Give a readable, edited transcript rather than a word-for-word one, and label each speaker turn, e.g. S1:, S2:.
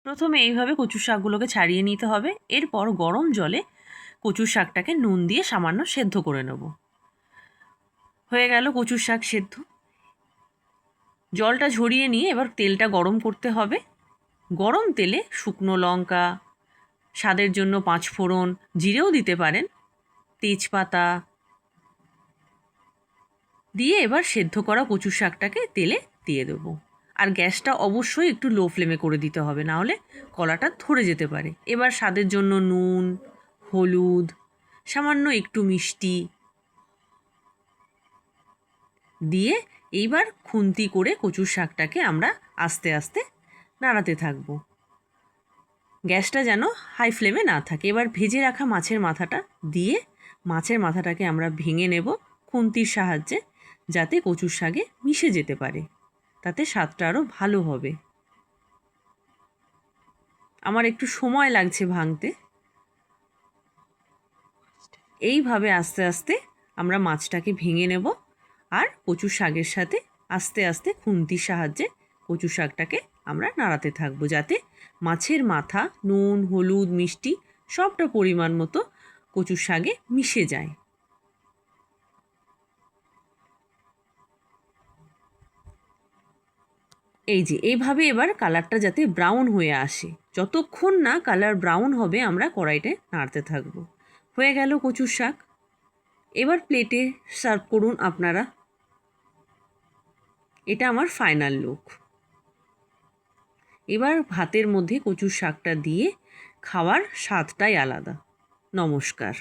S1: প্রথমে এইভাবে কচুর শাকগুলোকে ছাড়িয়ে নিতে হবে। এরপর গরম জলে কচুর শাকটাকে নুন দিয়ে সামান্য সেদ্ধ করে নেব। হয়ে গেল কচুর শাক সেদ্ধ। জলটা ঝরিয়ে নিয়ে এবার তেলটা গরম করতে হবে। গরম তেলে শুকনো লঙ্কা, স্বাদের জন্য 5 ফোড়ন, জিরেও দিতে পারেন, তেজপাতা দিয়ে এবার সেদ্ধ করা কচুর শাকটাকে তেলে দিয়ে দেবো। আর গ্যাসটা অবশ্যই একটু লো ফ্লেমে করে দিতে হবে, নাহলে কলাটা ধরে যেতে পারে। এবার স্বাদের জন্য নুন, হলুদ, সামান্য একটু মিষ্টি দিয়ে এইবার খুন্তি করে কচুর শাকটাকে আমরা আস্তে আস্তে নাড়াতে থাকবো। গ্যাসটা যেন হাই ফ্লেমে না থাকে। এবার ভেজে রাখা মাছের মাথাটা দিয়ে মাছের মাথাটাকে আমরা ভেঙে নেব খুন্তির সাহায্যে, যাতে কচুর শাকে মিশে যেতে পারে, তাতে স্বাদটা আরও ভালো হবে। আমার একটু সময় লাগছে ভাঙতে। এইভাবে আস্তে আস্তে আমরা মাছটাকে ভেঙে নেব আর কচুর শাকের সাথে আস্তে আস্তে খুন্তির সাহায্যে কচুর শাকটাকে আমরা নাড়াতে থাকবো, যাতে মাছের মাথা, নুন, হলুদ, মিষ্টি সবটা পরিমাণ মতো কচুর শাকে মিশে যায়। এই যে এইভাবে এবার কালারটা যাতে ব্রাউন হয়ে আসে, যতক্ষণ না কালার ব্রাউন হবে আমরা কড়াইতে নাড়তে থাকবো। হয়ে গেল কচুর শাক। এবার প্লেটে সার্ভ করুন আপনারা। এটা আমার ফাইনাল লুক। এবার ভাতের মধ্যে কচুর শাকটা দিয়ে খাওয়ার স্বাদটাই আলাদা। নমস্কার।